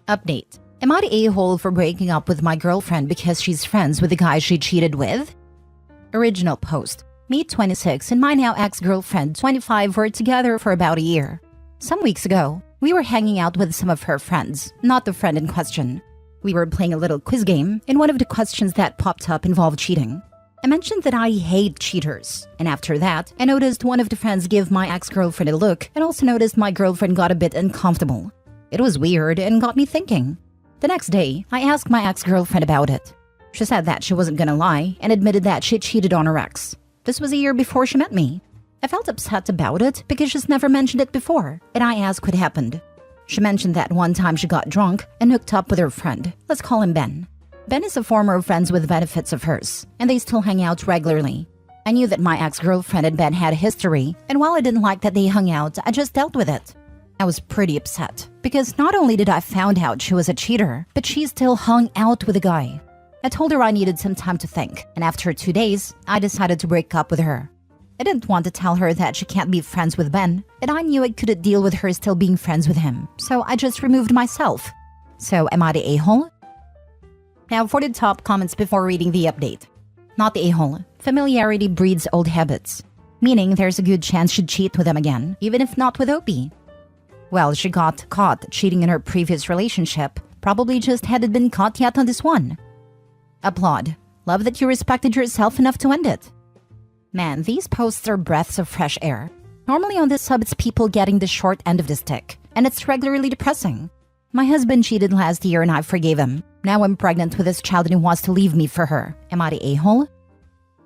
Update. Am I the a-hole for breaking up with my girlfriend because she's friends with the guy she cheated with? Original post. Me, 26, and my now ex-girlfriend, 25, were together for about a year. Some weeks ago, we were hanging out with some of her friends, not the friend in question. We were playing a little quiz game, and one of the questions that popped up involved cheating. I mentioned that I hate cheaters, and after that, I noticed one of the friends give my ex-girlfriend a look, and also noticed my girlfriend got a bit uncomfortable. It was weird and got me thinking. The next day, I asked my ex-girlfriend about it. She said that she wasn't gonna lie and admitted that she cheated on her ex. This was a year before she met me. I felt upset about it because she's never mentioned it before, and I asked what happened. She mentioned that one time she got drunk and hooked up with her friend. Let's call him Ben. Ben is a former friends with benefits of hers, and they still hang out regularly. I knew that my ex-girlfriend and Ben had a history, and while I didn't like that they hung out, I just dealt with it. I was pretty upset, because not only did I found out she was a cheater, but she still hung out with a guy. I told her I needed some time to think, and after 2 days, I decided to break up with her. I didn't want to tell her that she can't be friends with Ben, and I knew I couldn't deal with her still being friends with him, so I just removed myself. So am I the a-hole? Now for the top comments before reading the update. Not the a-hole. Familiarity breeds old habits, meaning there's a good chance she'd cheat with him again, even if not with Opie. Well, she got caught cheating in her previous relationship, probably just hadn't been caught yet on this one. Applaud. Love that you respected yourself enough to end it. Man, these posts are breaths of fresh air. Normally on this sub it's people getting the short end of the stick, and it's regularly depressing. My husband cheated last year and I forgave him. Now I'm pregnant with this child and he wants to leave me for her. Am I the a-hole?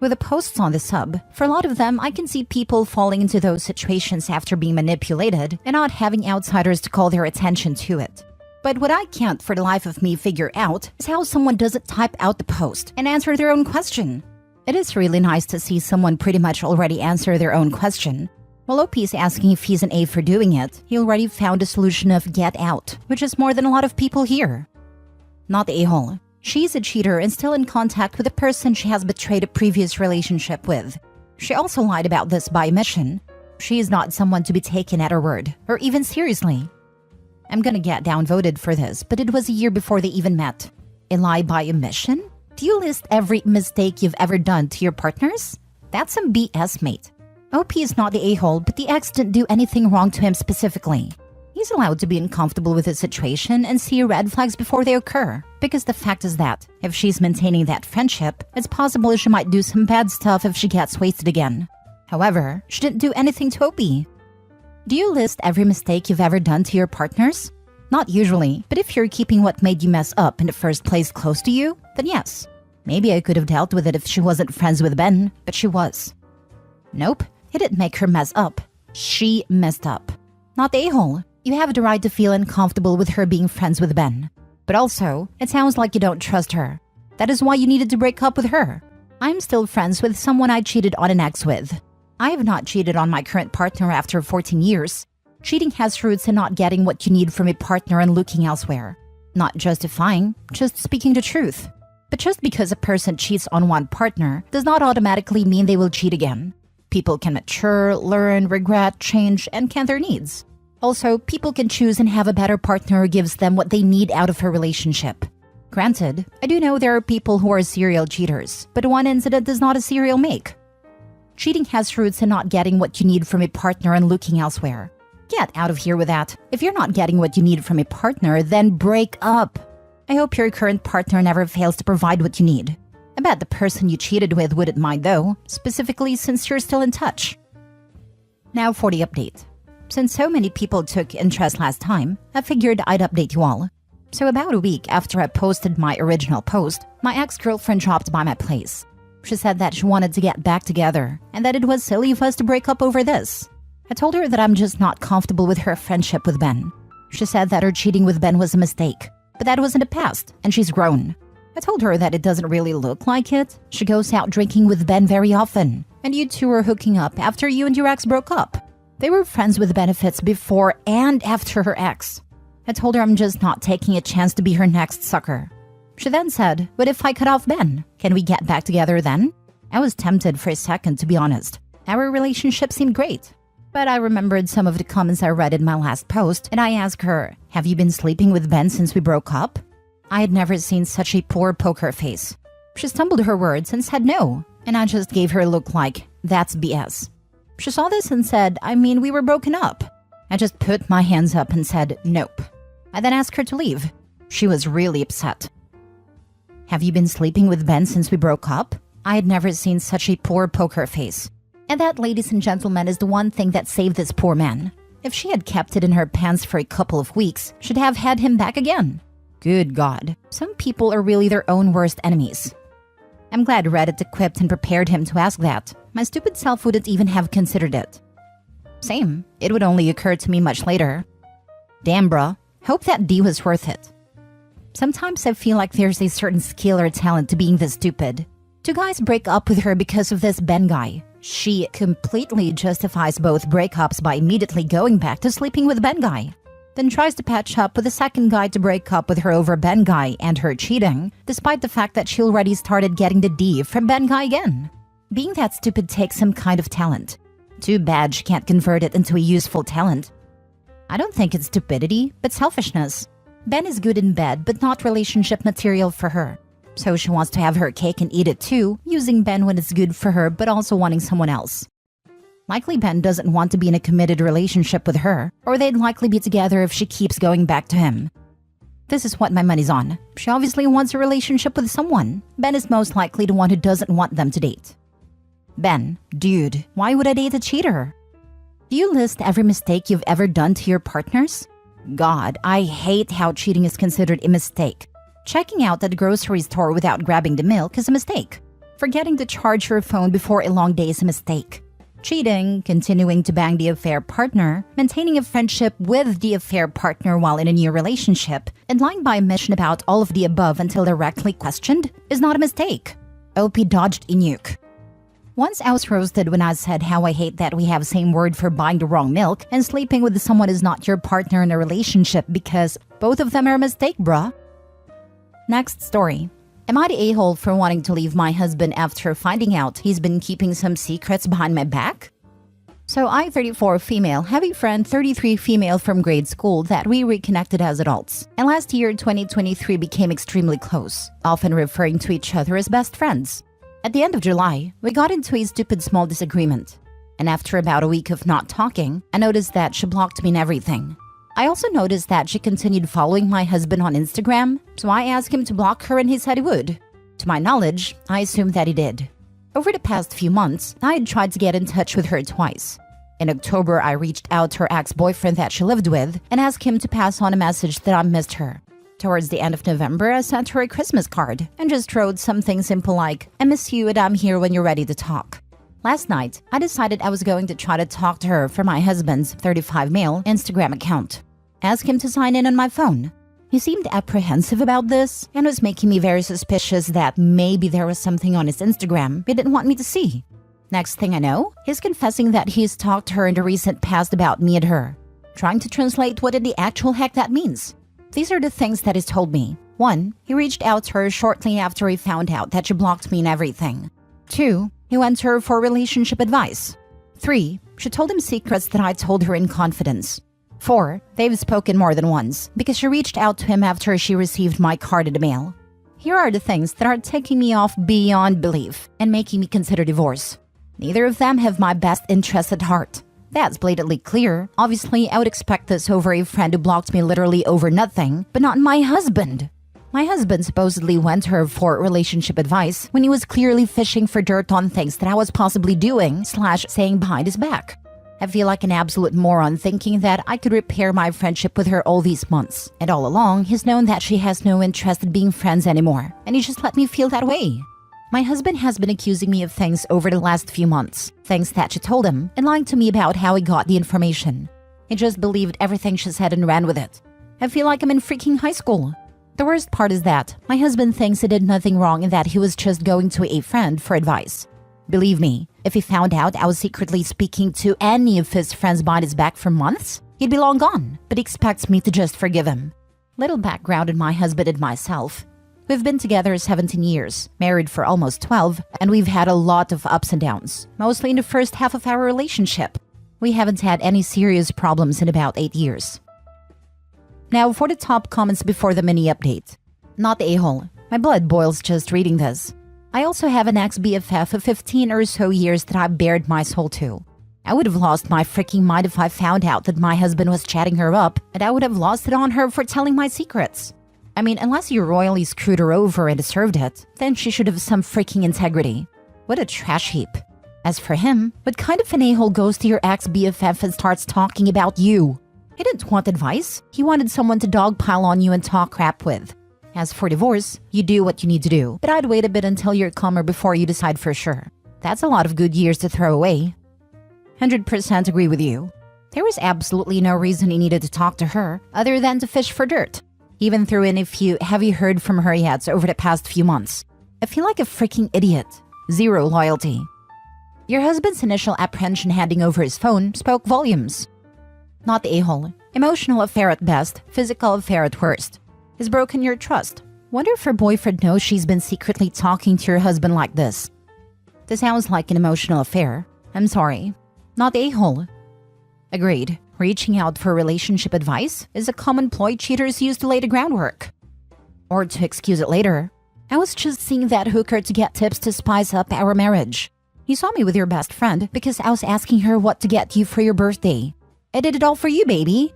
With the posts on the sub, for a lot of them, I can see people falling into those situations after being manipulated and not having outsiders to call their attention to it. But what I can't for the life of me figure out is how someone doesn't type out the post and answer their own question. It is really nice to see someone pretty much already answer their own question. While OP is asking if he's an A for doing it, he already found a solution of get out, which is more than a lot of people here. Not the a-hole. She's a cheater and still in contact with the person she has betrayed a previous relationship with. She also lied about this by omission. She is not someone to be taken at her word, or even seriously. I'm gonna get downvoted for this, but it was a year before they even met. A lie by omission? Do you list every mistake you've ever done to your partners? That's some BS, mate. OP is not the a-hole, but the ex didn't do anything wrong to him specifically. He's allowed to be uncomfortable with his situation and see red flags before they occur. Because the fact is that, if she's maintaining that friendship, it's possible she might do some bad stuff if she gets wasted again. However, she didn't do anything to Opie. Do you list every mistake you've ever done to your partners? Not usually, but if you're keeping what made you mess up in the first place close to you, then yes. Maybe I could have dealt with it if she wasn't friends with Ben, but she was. Nope, he didn't make her mess up. She messed up. Not the a-hole. You have the right to feel uncomfortable with her being friends with Ben. But also, it sounds like you don't trust her. That is why you needed to break up with her. I'm still friends with someone I cheated on an ex with. I have not cheated on my current partner after 14 years. Cheating has roots in not getting what you need from a partner and looking elsewhere. Not justifying, just speaking the truth. But just because a person cheats on one partner does not automatically mean they will cheat again. People can mature, learn, regret, change, and can their needs. Also, people can choose and have a better partner who gives them what they need out of her relationship. Granted, I do know there are people who are serial cheaters, but one incident does not a serial make. Cheating has roots in not getting what you need from a partner and looking elsewhere. Get out of here with that. If you're not getting what you need from a partner, then break up. I hope your current partner never fails to provide what you need. I bet the person you cheated with wouldn't mind though, specifically since you're still in touch. Now for the update. Since so many people took interest last time, I figured I'd update you all. So about a week after I posted my original post, my ex-girlfriend dropped by my place. She said that she wanted to get back together, and that it was silly of us to break up over this. I told her that I'm just not comfortable with her friendship with Ben. She said that her cheating with Ben was a mistake, but that was in the past, and she's grown. I told her that it doesn't really look like it. She goes out drinking with Ben very often, and you two were hooking up after you and your ex broke up. They were friends with benefits before and after her ex. I told her I'm just not taking a chance to be her next sucker. She then said, "What if I cut off Ben? Can we get back together then?" I was tempted for a second, to be honest. Our relationship seemed great. But I remembered some of the comments I read in my last post, and I asked her, "Have you been sleeping with Ben since we broke up?" I had never seen such a poor poker face. She stumbled her words and said no, and I just gave her a look like, "That's BS." She saw this and said, "I mean, we were broken up." I just put my hands up and said, "Nope." I then asked her to leave. She was really upset. "Have you been sleeping with Ben since we broke up?" I had never seen such a poor poker face. And that, ladies and gentlemen, is the one thing that saved this poor man. If she had kept it in her pants for a couple of weeks, she'd have had him back again. Good God, some people are really their own worst enemies. I'm glad Reddit equipped and prepared him to ask that. My stupid self wouldn't even have considered it. Same, it would only occur to me much later. Damn bruh, hope that D was worth it. Sometimes I feel like there's a certain skill or talent to being this stupid. Two guys break up with her because of this Ben guy. She completely justifies both breakups by immediately going back to sleeping with Ben guy. Then tries to patch up with the second guy to break up with her over Ben guy and her cheating, despite the fact that she already started getting the D from Ben guy again. Being that stupid takes some kind of talent. Too bad she can't convert it into a useful talent. I don't think it's stupidity, but selfishness. Ben is good in bed, but not relationship material for her. So she wants to have her cake and eat it too, using Ben when it's good for her, but also wanting someone else. Likely Ben doesn't want to be in a committed relationship with her, or they'd likely be together if she keeps going back to him. This is what my money's on. She obviously wants a relationship with someone. Ben is most likely the one who doesn't want them to date. Ben, dude, why would I date a cheater? Do you list every mistake you've ever done to your partners? God, I hate how cheating is considered a mistake. Checking out at the grocery store without grabbing the milk is a mistake. Forgetting to charge your phone before a long day is a mistake. Cheating, continuing to bang the affair partner, maintaining a friendship with the affair partner while in a new relationship, and lying by omission about all of the above until directly questioned is not a mistake. OP dodged a nuke. Once I was roasted when I said how I hate that we have same word for buying the wrong milk and sleeping with someone is not your partner in a relationship because both of them are a mistake, bruh. Next story. Am I the a-hole for wanting to leave my husband after finding out he's been keeping some secrets behind my back? So I, 34 female, have a friend, 33 female from grade school that we reconnected as adults. And last year, 2023, became extremely close, often referring to each other as best friends. At the end of July, we got into a stupid small disagreement. And after about a week of not talking, I noticed that she blocked me in everything. I also noticed that she continued following my husband on Instagram, so I asked him to block her and he said he would. To my knowledge, I assumed that he did. Over the past few months, I had tried to get in touch with her twice. In October, I reached out to her ex-boyfriend that she lived with and asked him to pass on a message that I missed her. Towards the end of November, I sent her a Christmas card and just wrote something simple like, "I miss you and I'm here when you're ready to talk." Last night, I decided I was going to try to talk to her from my husband's 35 male Instagram account. Ask him to sign in on my phone. He seemed apprehensive about this and was making me very suspicious that maybe there was something on his Instagram he didn't want me to see. Next thing I know, he's confessing that he's talked to her in the recent past about me and her. Trying to translate what in the actual heck that means. These are the things that he's told me. 1. He reached out to her shortly after he found out that she blocked me and everything. 2. He went to her for relationship advice. 3. She told him secrets that I told her in confidence. 4. They've spoken more than once, because she reached out to him after she received my card in the mail. Here are the things that are taking me off beyond belief and making me consider divorce. Neither of them have my best interest at heart. That's blatantly clear. Obviously, I would expect this over a friend who blocked me literally over nothing, but not my husband. My husband supposedly went to her for relationship advice when he was clearly fishing for dirt on things that I was possibly doing / saying behind his back. I feel like an absolute moron thinking that I could repair my friendship with her all these months. And all along, he's known that she has no interest in being friends anymore. And he just let me feel that way. My husband has been accusing me of things over the last few months. Things that she told him and lying to me about how he got the information. He just believed everything she said and ran with it. I feel like I'm in freaking high school. The worst part is that my husband thinks he did nothing wrong and that he was just going to a friend for advice. Believe me, if he found out I was secretly speaking to any of his friends behind his back for months, he'd be long gone, but he expects me to just forgive him. Little background on my husband and myself. We've been together 17 years, married for almost 12, and we've had a lot of ups and downs, mostly in the first half of our relationship. We haven't had any serious problems in about 8 years. Now for the top comments before the mini update. Not the a-hole. My blood boils just reading this. I also have an ex-BFF of 15 or so years that I bared my soul to. I would have lost my freaking mind if I found out that my husband was chatting her up, and I would have lost it on her for telling my secrets. I mean, unless you royally screwed her over and deserved it, then she should have some freaking integrity. What a trash heap. As for him, what kind of an a-hole goes to your ex-BFF and starts talking about you? He didn't want advice. He wanted someone to dogpile on you and talk crap with. As for divorce, you do what you need to do, but I'd wait a bit until you're calmer before you decide for sure. That's a lot of good years to throw away. 100% agree with you. There was absolutely no reason he needed to talk to her other than to fish for dirt. Even threw in a few "have you heard from her yet" over the past few months. I feel like a freaking idiot. Zero loyalty. Your husband's initial apprehension handing over his phone spoke volumes. Not the a-hole. Emotional affair at best, physical affair at worst. He's broken your trust. Wonder if her boyfriend knows she's been secretly talking to your husband like this. This sounds like an emotional affair. I'm sorry. Not the a-hole. Agreed. Reaching out for relationship advice is a common ploy cheaters use to lay the groundwork. Or to excuse it later. I was just seeing that hooker to get tips to spice up our marriage. You saw me with your best friend because I was asking her what to get you for your birthday. I did it all for you, baby.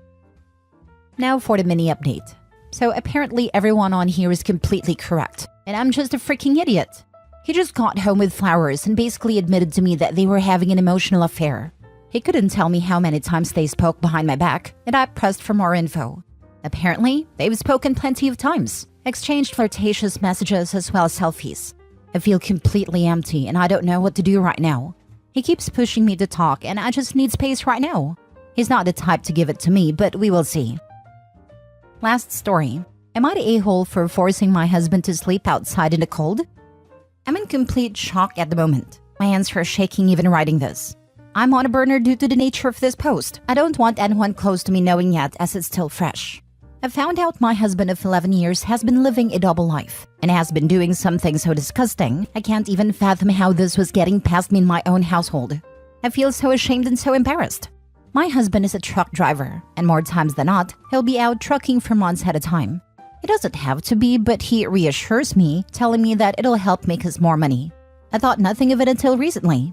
Now for the mini update. So apparently everyone on here is completely correct, and I'm just a freaking idiot. He just got home with flowers and basically admitted to me that they were having an emotional affair. He couldn't tell me how many times they spoke behind my back, and I pressed for more info. Apparently, they've spoken plenty of times, exchanged flirtatious messages as well as selfies. I feel completely empty and I don't know what to do right now. He keeps pushing me to talk and I just need space right now. He's not the type to give it to me, but we will see. Last story. Am I the a-hole for forcing my husband to sleep outside in the cold? I'm in complete shock at the moment. My hands are shaking even writing this. I'm on a burner due to the nature of this post. I don't want anyone close to me knowing yet as it's still fresh. I found out my husband of 11 years has been living a double life and has been doing something so disgusting, I can't even fathom how this was getting past me in my own household. I feel so ashamed and so embarrassed. My husband is a truck driver, and more times than not, he'll be out trucking for months at a time. It doesn't have to be, but he reassures me, telling me that it'll help make us more money. I thought nothing of it until recently.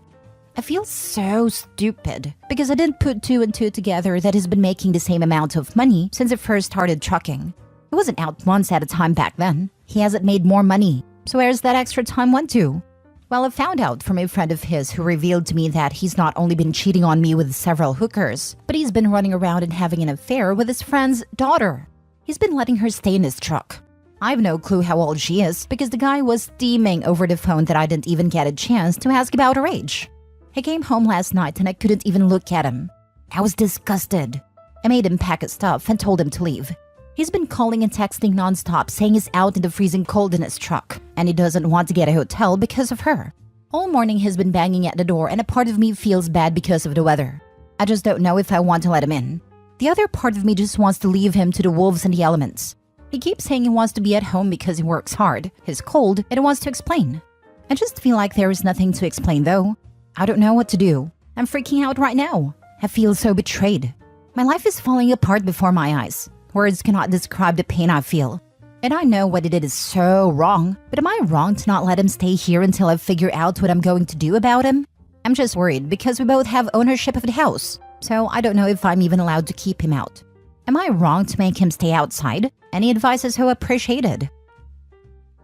I feel so stupid because I didn't put two and two together that he's been making the same amount of money since I first started trucking. He wasn't out months at a time back then. He hasn't made more money. So where's that extra time went to? Well, I found out from a friend of his who revealed to me that he's not only been cheating on me with several hookers, but he's been running around and having an affair with his friend's daughter. He's been letting her stay in his truck. I have no clue how old she is because the guy was steaming over the phone that I didn't even get a chance to ask about her age. He came home last night and I couldn't even look at him. I was disgusted. I made him pack his stuff and told him to leave. He's been calling and texting nonstop saying he's out in the freezing cold in his truck and he doesn't want to get a hotel because of her. All morning he's been banging at the door and a part of me feels bad because of the weather. I just don't know if I want to let him in. The other part of me just wants to leave him to the wolves and the elements. He keeps saying he wants to be at home because he works hard, he's cold, and he wants to explain. I just feel like there is nothing to explain though. I don't know what to do. I'm freaking out right now. I feel so betrayed. My life is falling apart before my eyes. Words cannot describe the pain I feel. And I know what he did is so wrong, but am I wrong to not let him stay here until I figure out what I'm going to do about him? I'm just worried because we both have ownership of the house, so I don't know if I'm even allowed to keep him out. Am I wrong to make him stay outside? Any advice is so appreciated.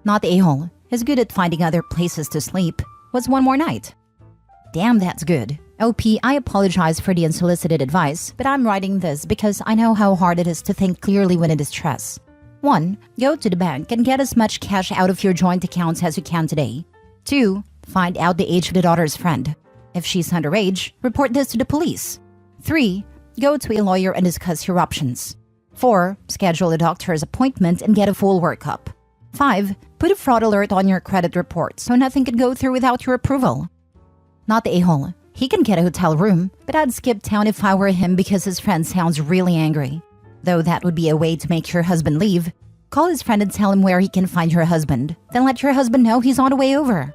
Not the a-hole. He's good at finding other places to sleep. What's one more night? Damn, that's good. OP, I apologize for the unsolicited advice, but I'm writing this because I know how hard it is to think clearly when it is stress. 1. Go to the bank and get as much cash out of your joint accounts as you can today. 2. Find out the age of the daughter's friend. If she's underage, report this to the police. 3. Go to a lawyer and discuss your options. 4. Schedule a doctor's appointment and get a full workup. 5. Put a fraud alert on your credit report so nothing can go through without your approval. Not the a-hole. He can get a hotel room, but I'd skip town if I were him because his friend sounds really angry. Though that would be a way to make your husband leave. Call his friend and tell him where he can find your husband. Then let your husband know he's on the way over.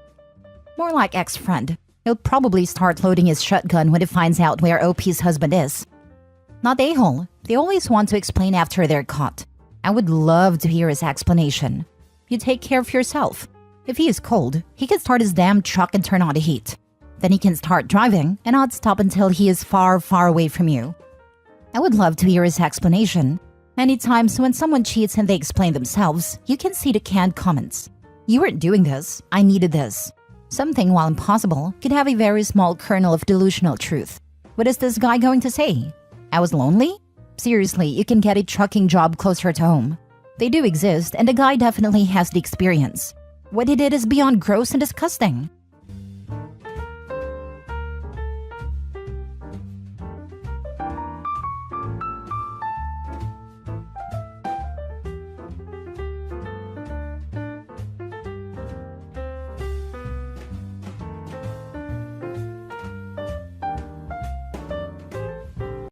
More like ex-friend. He'll probably start loading his shotgun when he finds out where OP's husband is. Not a-hole. They always want to explain after they're caught. I would love to hear his explanation. You take care of yourself. If he is cold, he can start his damn truck and turn on the heat. Then he can start driving and not stop until he is far, far away from you. I would love to hear his explanation. Many times when someone cheats and they explain themselves, you can see the canned comments. You weren't doing this, I needed this. Something, while impossible, could have a very small kernel of delusional truth. What is this guy going to say? I was lonely? Seriously, you can get a trucking job closer to home. They do exist, and the guy definitely has the experience. What he did is beyond gross and disgusting.